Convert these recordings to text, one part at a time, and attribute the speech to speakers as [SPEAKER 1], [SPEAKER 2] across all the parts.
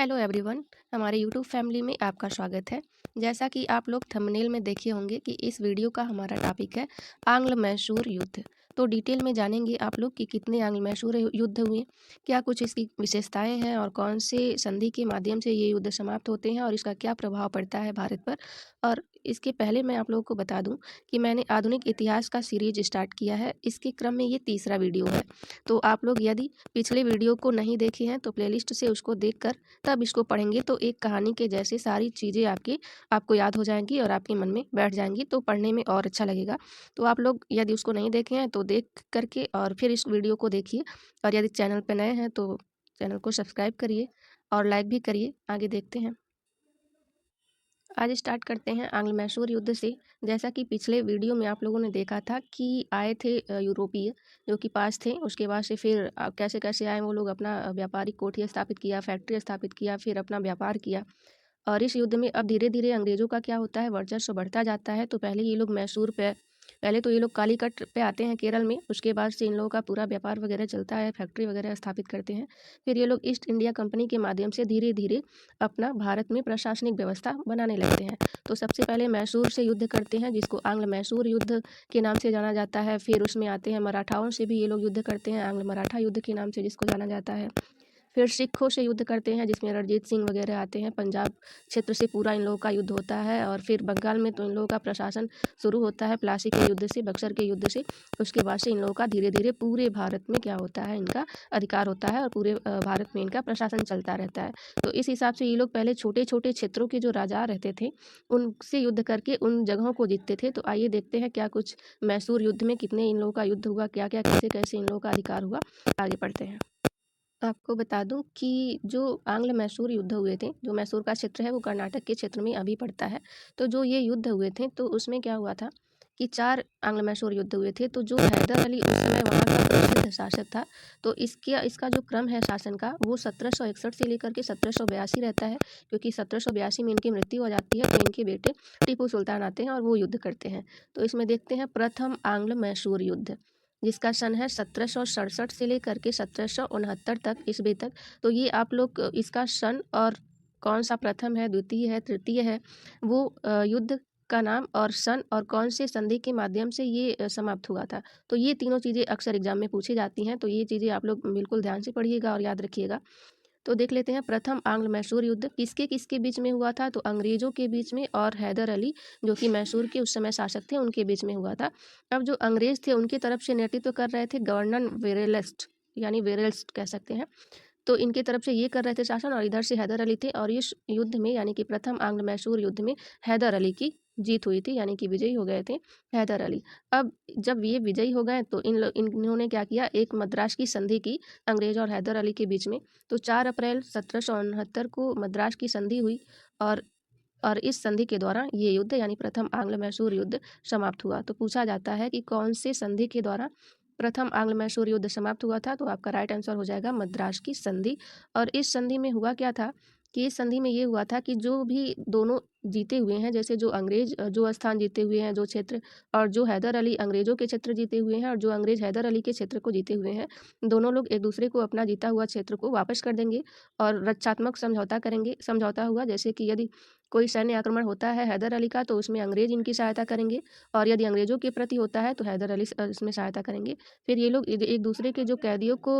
[SPEAKER 1] Hello everyone. हमारे YouTube family में आपका स्वागत है। जैसा कि आप लोग थंबनेल में देखे होंगे कि इस वीडियो का हमारा टॉपिक है आंग्ल मैसूर युद्ध। तो डिटेल में जानेंगे आप लोग कि कितने आंग्ल मैसूर युद्ध हुए, क्या कुछ इसकी विशेषताएं हैं और कौन से संधि के माध्यम से ये युद्ध समाप्त होते हैं और इसका क्या प्रभाव पड़ता है भारत पर। और इसके पहले मैं आप लोगों को बता दूं कि मैंने आधुनिक इतिहास का सीरीज स्टार्ट किया है। इसके क्रम में ये तीसरा वीडियो है। तो आप लोग यदि पिछले वीडियो को नहीं देखे हैं तो प्लेलिस्ट से उसको देखकर तब इसको पढ़ेंगे तो एक कहानी के जैसे सारी चीज़ें आपको याद हो जाएंगी और आपके मन में बैठ जाएंगी, तो पढ़ने में और अच्छा लगेगा। तो आप लोग यदि उसको नहीं देखे हैं तो देख करके और फिर इस वीडियो को देखिए। और यदि चैनल पर नए हैं तो चैनल को सब्सक्राइब करिए और लाइक भी करिए। आगे देखते हैं। आज स्टार्ट करते हैं आंग्ल मैसूर युद्ध से। जैसा कि पिछले वीडियो में आप लोगों ने देखा था कि आए थे यूरोपीय जो कि पास थे। उसके बाद से फिर कैसे कैसे आए वो लोग, अपना व्यापारिक कोठी स्थापित किया, फैक्ट्री स्थापित किया, फिर अपना व्यापार किया। और इस युद्ध में अब धीरे धीरे अंग्रेजों का क्या होता है, वर्चस्व बढ़ता जाता है। तो पहले ये लोग मैसूर पे, पहले तो ये लोग कालीकट पे आते हैं केरल में। उसके बाद से इन लोगों का पूरा व्यापार वगैरह चलता है, फैक्ट्री वगैरह स्थापित करते हैं। फिर ये लोग ईस्ट इंडिया कंपनी के माध्यम से धीरे धीरे अपना भारत में प्रशासनिक व्यवस्था बनाने लगते हैं। तो सबसे पहले मैसूर से युद्ध करते हैं, जिसको आंग्ल मैसूर युद्ध के नाम से जाना जाता है। फिर उसमें आते हैं मराठाओं से भी ये लोग युद्ध करते हैं, आंग्ल मराठा युद्ध के नाम से जिसको जाना जाता है। फिर सिखों से युद्ध करते हैं, जिसमें रणजीत सिंह वगैरह आते हैं। पंजाब क्षेत्र से पूरा इन लोगों का युद्ध होता है। और फिर बंगाल में तो इन लोगों का प्रशासन शुरू होता है प्लासी के युद्ध से, बक्सर के युद्ध से। उसके बाद से इन लोगों का धीरे धीरे पूरे भारत में क्या होता है, इनका अधिकार होता है और पूरे भारत में इनका प्रशासन चलता रहता है। तो इस हिसाब से ये लोग पहले छोटे छोटे क्षेत्रों के जो राजा रहते थे उनसे युद्ध करके उन जगहों को जीतते थे। तो आइए देखते हैं क्या कुछ मैसूर युद्ध में कितने इन लोगों का युद्ध हुआ, क्या क्या कैसे कैसे इन लोगों का अधिकार हुआ। आगे पढ़ते हैं। आपको बता दूं कि जो आंग्ल मैसूर युद्ध हुए थे, जो मैसूर का क्षेत्र है वो कर्नाटक के क्षेत्र में अभी पड़ता है। तो जो ये युद्ध हुए थे तो उसमें क्या हुआ था कि 4 आंग्ल मैसूर युद्ध हुए थे। तो जो हैदर अली उस समय वहाँ का प्रसिद्ध शासक था, तो इसका जो क्रम है शासन का वो 1761 से लेकर के 1782 रहता है। क्योंकि 1782 में इनकी मृत्यु हो जाती है, तो इनके बेटे टीपू सुल्तान आते हैं और वो युद्ध करते हैं। तो इसमें देखते हैं प्रथम आंग्ल मैसूर युद्ध, जिसका सन है 1767 से लेकर के 1769 तक ईस्वी तक। तो ये आप लोग इसका सन और कौन सा प्रथम है, द्वितीय है, तृतीय है, वो युद्ध का नाम और सन और कौन से संधि के माध्यम से ये समाप्त हुआ था। तो ये तीनों चीज़ें अक्सर एग्जाम में पूछी जाती हैं। तो ये चीज़ें आप लोग बिल्कुल ध्यान से पढ़िएगा और याद रखिएगा। तो देख लेते हैं प्रथम आंग्ल मैसूर युद्ध किसके किसके बीच में हुआ था। तो अंग्रेजों के बीच में और हैदर अली जो कि मैसूर के उस समय शासक थे उनके बीच में हुआ था। अब जो अंग्रेज थे उनकी तरफ से नेतृत्व कर रहे थे गवर्नर वेरेलस्ट, यानी वेरेल्स्ट कह सकते हैं। तो इनकी तरफ से ये कर रहे थे शासन और इधर से हैदर अली थे। और इस युद्ध में यानी कि प्रथम आंग्ल मैसूर युद्ध में हैदर अली की जीत हुई थी, यानी कि विजयी हो गए थे हैदर अली। अब जब ये विजयी हो गए तो इन्होंने क्या किया, एक मद्रास की संधि की अंग्रेज और हैदर अली के बीच में। तो 4 अप्रैल 1769 को मद्रास की संधि हुई। और इस संधि के द्वारा ये युद्ध यानी प्रथम आंग्ल मैसूर युद्ध समाप्त हुआ। तो पूछा जाता है कि कौन से संधि के द्वारा प्रथम आंग्ल मैसूर युद्ध समाप्त हुआ था। तो आपका राइट आंसर हो जाएगा मद्रास की संधि। और इस संधि में हुआ क्या था कि इस संधि में ये हुआ था कि जो भी दोनों जीते हुए हैं, जैसे जो अंग्रेज जो स्थान जीते हुए हैं, जो क्षेत्र, और जो हैदर अली अंग्रेजों के क्षेत्र जीते हुए हैं और जो अंग्रेज हैदर अली के क्षेत्र को जीते हुए हैं, दोनों लोग एक दूसरे को अपना जीता हुआ क्षेत्र को वापस कर देंगे और रक्षात्मक समझौता करेंगे। समझौता हुआ जैसे कि यदि कोई सैन्य आक्रमण होता है हैदर अली का तो उसमें अंग्रेज इनकी सहायता करेंगे, और यदि अंग्रेजों के प्रति होता है तो हैदर अली इसमें सहायता करेंगे। फिर ये लोग एक दूसरे के जो कैदियों को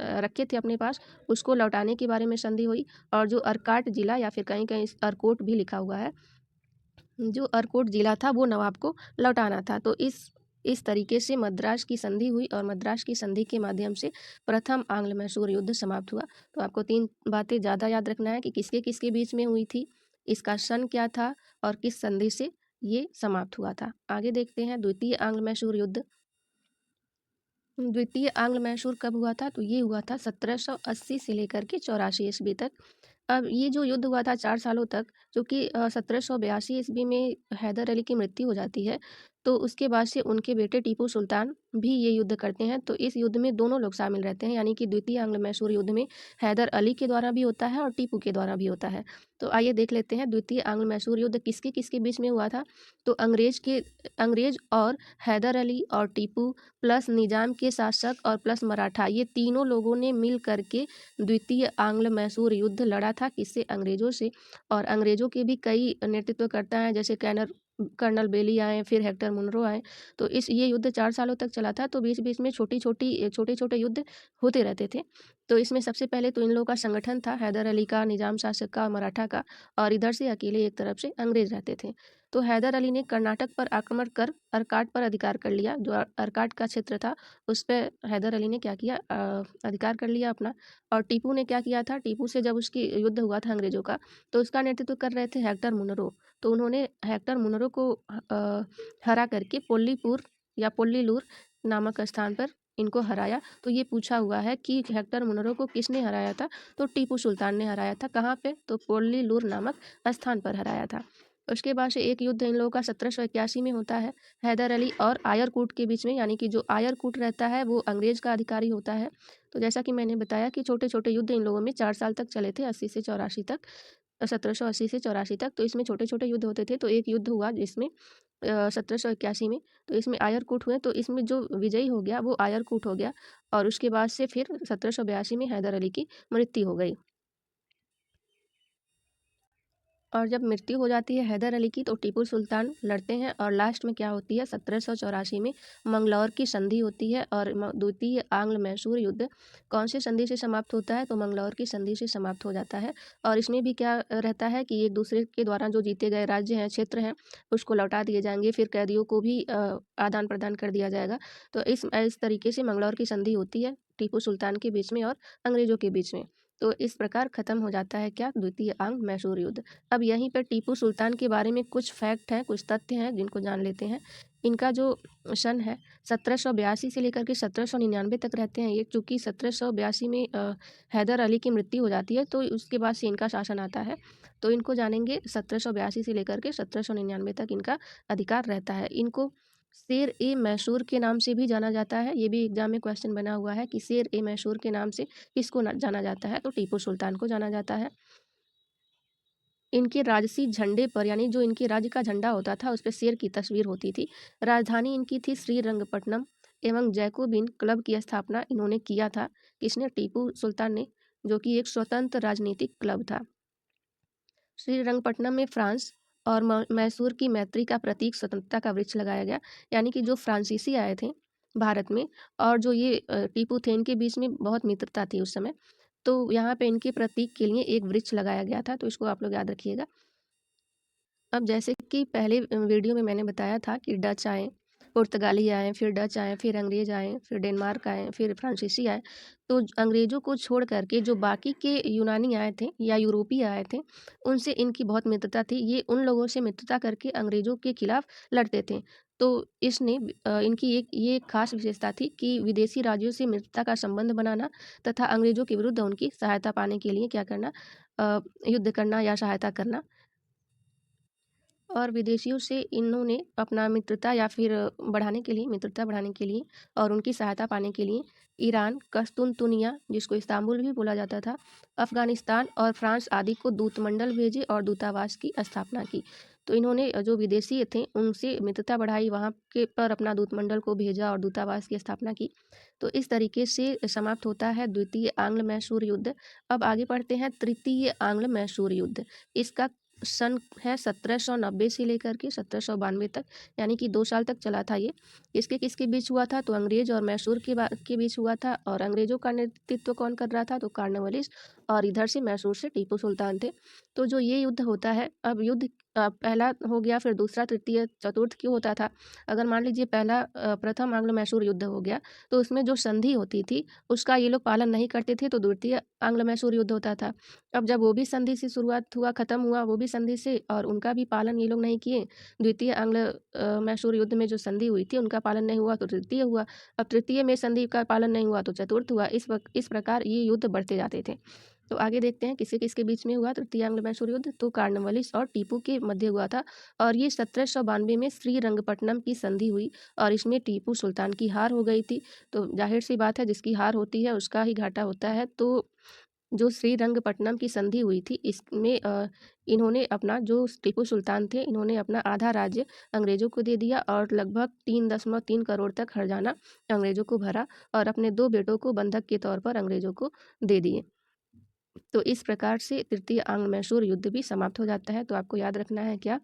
[SPEAKER 1] रखे थे अपने पास, उसको लौटाने के बारे में संधि हुई। और जो अर्काट जिला या फिर कहीं कहीं अर्कोट भी लिखा हुआ है, जो अर्कोट जिला था वो नवाब को लौटाना था। तो इस तरीके से मद्रास की संधि हुई और मद्रास की संधि के माध्यम से प्रथम आंग्ल मैसूर युद्ध समाप्त हुआ। तो आपको 3 बातें ज़्यादा याद रखना है कि किसके किसके बीच में हुई थी, इसका सन क्या था और किस संधि से ये समाप्त हुआ था। आगे देखते हैं द्वितीय आंग्ल मैसूर युद्ध। द्वितीय आंग्ल मैसूर कब हुआ था, तो ये हुआ था 1780 से लेकर के 84 ईस्वी तक। अब ये जो युद्ध हुआ था 4 सालों तक, जो कि 1782 ईस्वी में हैदर अली की मृत्यु हो जाती है। तो उसके बाद से उनके बेटे टीपू सुल्तान भी ये युद्ध करते हैं। तो इस युद्ध में दोनों लोग शामिल रहते हैं, यानी कि द्वितीय आंग्ल-मैसूर युद्ध में हैदर अली के द्वारा भी होता है और टीपू के द्वारा भी होता है। तो आइए देख लेते हैं द्वितीय आंग्ल-मैसूर युद्ध किसके-किसके बीच में हुआ था। तो अंग्रेज और हैदर अली और टीपू प्लस निजाम के शासक और प्लस मराठा, ये तीनों लोगों ने मिल कर के द्वितीय आंग्ल-मैसूर युद्ध लड़ा था। किससे? अंग्रेज़ों से। और अंग्रेज़ों के भी कई नेतृत्वकर्ता हैं, जैसे कर्नल बेली आए, फिर हेक्टर मुनरो आए। तो ये युद्ध 4 सालों तक चला था। तो बीच-बीच में छोटे-छोटे युद्ध होते रहते थे। तो इसमें सबसे पहले तो इन लोगों का संगठन था, हैदर अली का, निजाम शासक का, मराठा का, और इधर से अकेले एक तरफ से अंग्रेज रहते थे। तो हैदर अली ने कर्नाटक पर आक्रमण कर अर्काट पर अधिकार कर लिया। जो अर्काट का क्षेत्र था, उस पे हैदर अली ने क्या किया, अधिकार कर लिया अपना। और टीपू ने क्या किया था, टीपू से जब उसकी युद्ध हुआ था अंग्रेज़ों का, तो उसका नेतृत्व कर रहे थे हेक्टर मुनरो। तो उन्होंने हेक्टर मुनरो को हरा करके पोल्लीपुर या पोल्लीलूर नामक स्थान पर इनको हराया। तो ये पूछा हुआ है कि हेक्टर मुनरो को किसने हराया था, तो टीपू सुल्तान ने हराया था। कहाँ पे? तो पोल्लीलूर नामक स्थान पर हराया था। उसके बाद से एक युद्ध इन लोगों का 1781 में होता है, हैदर अली और आयरकूट के बीच में, यानी कि जो आयरकूट रहता है वो अंग्रेज का अधिकारी होता है। तो जैसा कि मैंने बताया कि छोटे-छोटे युद्ध इन लोगों में 4 साल तक चले थे, 80 से 84 तक, 1780 से 84 तक। तो इसमें छोटे-छोटे युद्ध होते थे। तो एक युद्ध हुआ जिसमें 1781 में, तो इसमें आयरकूट हुए। तो इसमें जो विजयी हो गया वो आयरकूट हो गया। और उसके बाद से फिर 1782 में हैदर अली की मृत्यु हो गई। और जब मृत्यु हो जाती है हैदर अली की, तो टीपू सुल्तान लड़ते हैं और लास्ट में क्या होती है, 1784 में मंगलौर की संधि होती है। और द्वितीय आंग्ल मैसूर युद्ध कौन से संधि से समाप्त होता है, तो मंगलौर की संधि से समाप्त हो जाता है। और इसमें भी क्या रहता है कि एक दूसरे के द्वारा जो जीते गए राज्य हैं, क्षेत्र हैं, उसको लौटा दिए जाएंगे, फिर कैदियों को भी आदान प्रदान कर दिया जाएगा। तो इस तरीके से मंगलौर की संधि होती है टीपू सुल्तान के बीच में और अंग्रेजों के बीच में। तो इस प्रकार खत्म हो जाता है क्या, द्वितीय आंग्ल मैसूर युद्ध। अब यहीं पर टीपू सुल्तान के बारे में कुछ फैक्ट हैं, कुछ तथ्य हैं जिनको जान लेते हैं। इनका जो सन है 1782 से लेकर के 1799 तक रहते हैं ये, चूँकि 1782 में हैदर अली की मृत्यु हो जाती है, तो उसके बाद से इनका शासन आता है। तो इनको जानेंगे, 1782 से लेकर के 1799 तक इनका अधिकार रहता है। इनको शेर-ए-मैसूर के नाम से भी जाना जाता है। ये भी एग्जाम में क्वेश्चन बना हुआ है कि शेर-ए-मैसूर के नाम से किसको जाना जाता है, तो टीपू सुल्तान को जाना जाता है। इनके राजसी झंडे पर, यानी जो इनके राज्य का झंडा होता था, उस पे शेर की तस्वीर होती थी। राजधानी इनकी थी श्रीरंगपट्टनम एवं जैकोबिन क्लब की स्थापना इन्होंने किया था। किसने? टीपू सुल्तान ने, जो कि एक स्वतंत्र राजनीतिक क्लब था। श्रीरंगपट्टनम में फ्रांस और मैसूर की मैत्री का प्रतीक स्वतंत्रता का वृक्ष लगाया गया। यानी कि जो फ्रांसीसी आए थे भारत में, और जो ये टीपू थे, इनके बीच में बहुत मित्रता थी उस समय। तो यहाँ पे इनके प्रतीक के लिए एक वृक्ष लगाया गया था। तो इसको आप लोग याद रखिएगा। अब जैसे कि पहले वीडियो में मैंने बताया था कि डच आए, पुर्तगाली आए, फिर डच आए, फिर अंग्रेज आए, फिर डेनमार्क आए, फिर फ्रांसीसी आए। तो अंग्रेज़ों को छोड़ कर के जो बाकी के यूनानी आए थे या यूरोपीय आए थे, उनसे इनकी बहुत मित्रता थी। ये उन लोगों से मित्रता करके अंग्रेज़ों के खिलाफ लड़ते थे। तो इनकी ये एक खास विशेषता थी कि विदेशी राज्यों से मित्रता का संबंध बनाना तथा अंग्रेज़ों के विरुद्ध उनकी सहायता पाने के लिए क्या करना, युद्ध करना या सहायता करना। और विदेशियों से इन्होंने अपना मित्रता या फिर मित्रता बढ़ाने के लिए और उनकी सहायता पाने के लिए ईरान, कस्तुनतुनिया, जिसको इस्तांबुल भी बोला जाता था, अफ़गानिस्तान और फ्रांस आदि को दूतमंडल भेजे और दूतावास की स्थापना की। तो इन्होंने जो विदेशी थे उनसे मित्रता बढ़ाई, वहाँ के पर अपना दूतमंडल को भेजा और दूतावास की स्थापना की। तो इस तरीके से समाप्त होता है द्वितीय आंग्ल मैसूर युद्ध। अब आगे पढ़ते हैं तृतीय आंग्ल मैसूर युद्ध। इसका सन है 1790 से लेकर के 1792 तक, यानी कि 2 साल तक चला था ये। इसके किसके बीच हुआ था, तो अंग्रेज और मैसूर के बीच हुआ था। और अंग्रेजों का नेतृत्व कौन कर रहा था, तो कॉर्नवालिस, और इधर से मैसूर से टीपू सुल्तान थे। तो जो ये युद्ध होता है, अब युद्ध पहला हो गया, फिर दूसरा, तृतीय, चतुर्थ क्यों होता था। अगर मान लीजिए प्रथम आंग्ल मैसूर युद्ध हो गया, तो उसमें जो संधि होती थी उसका ये लोग पालन नहीं करते थे, तो द्वितीय आंग्ल मैसूर युद्ध होता था। अब जब वो भी संधि से शुरुआत हुआ, खत्म हुआ वो भी संधि से, और उनका भी पालन ये लोग नहीं किए, द्वितीय आंग्ल मैसूर युद्ध में जो संधि हुई थी उनका पालन नहीं हुआ, तो तृतीय हुआ। अब तृतीय में संधि का पालन नहीं हुआ तो चतुर्थ हुआ। इस प्रकार ये युद्ध बढ़ते जाते थे। तो आगे देखते हैं किसके किसके बीच में हुआ तृतीय आंग्ल मैसूर युद्ध। तो कार्नवालिस और टीपू के मध्य हुआ था और ये 1792 में श्रीरंगपट्टनम की संधि हुई और इसमें टीपू सुल्तान की हार हो गई थी। तो जाहिर सी बात है, जिसकी हार होती है उसका ही घाटा होता है। तो जो श्रीरंगपट्टनम की संधि हुई थी इसमें इन्होंने अपना, जो टीपू सुल्तान थे, इन्होंने अपना आधा राज्य अंग्रेज़ों को दे दिया और लगभग 3.3 करोड़ तक हर्जाना अंग्रेज़ों को भरा और अपने 2 बेटों को बंधक के तौर पर अंग्रेज़ों को दे दिए। तो इस प्रकार से तृतीय आंग्ल मैसूर युद्ध भी समाप्त हो जाता है। तो आपको याद रखना है क्या,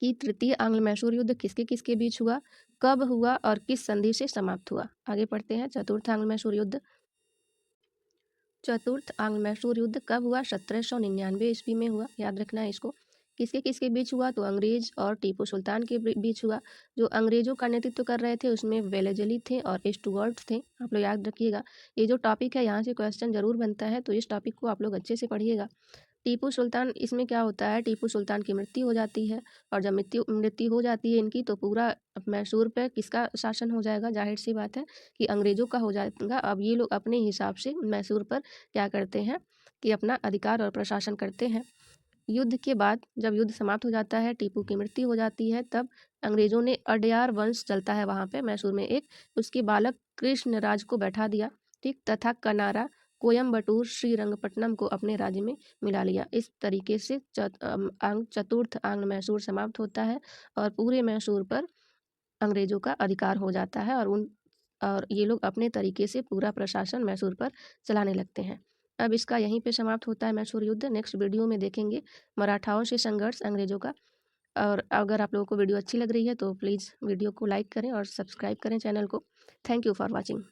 [SPEAKER 1] कि तृतीय आंग्ल मैसूर युद्ध किसके किसके बीच हुआ, कब हुआ और किस संधि से समाप्त हुआ। आगे पढ़ते हैं। चतुर्थ आंग्ल मैसूर युद्ध। चतुर्थ आंग्ल मैसूर युद्ध कब हुआ? 1799 ईस्वी में हुआ। याद रखना है इसको। किसके किसके बीच हुआ? तो अंग्रेज और टीपू सुल्तान के बीच हुआ। जो अंग्रेजों का नेतृत्व कर रहे थे उसमें वेलेजली थे और स्टुअर्ट थे। आप लोग याद रखिएगा, ये जो टॉपिक है यहाँ से क्वेश्चन जरूर बनता है, तो इस टॉपिक को आप लोग अच्छे से पढ़िएगा। टीपू सुल्तान, इसमें क्या होता है, टीपू सुल्तान की मृत्यु हो जाती है और जब मृत्यु हो जाती है इनकी, तो पूरा मैसूर पे किसका शासन हो जाएगा? जाहिर सी बात है कि अंग्रेज़ों का हो जाएगा। अब ये लोग अपने हिसाब से मैसूर पर क्या करते हैं कि अपना अधिकार और प्रशासन करते हैं। युद्ध के बाद जब युद्ध समाप्त हो जाता है, टीपू की मृत्यु हो जाती है, तब अंग्रेज़ों ने अडयार वंश चलता है वहाँ पे मैसूर में एक, उसके बालक कृष्णराज को बैठा दिया, ठीक, तथा कनारा, कोयम्बटूर, श्रीरंगपट्टनम को अपने राज्य में मिला लिया। इस तरीके से चतुर्थ आंग्ल मैसूर समाप्त होता है और पूरे मैसूर पर अंग्रेज़ों का अधिकार हो जाता है और ये लोग अपने तरीके से पूरा प्रशासन मैसूर पर चलाने लगते हैं। अब इसका यहीं पे समाप्त होता है मैसूर युद्ध। नेक्स्ट वीडियो में देखेंगे मराठाओं से संघर्ष अंग्रेज़ों का। और अगर आप लोगों को वीडियो अच्छी लग रही है तो प्लीज़ वीडियो को लाइक करें और सब्सक्राइब करें चैनल को। Thank you for watching.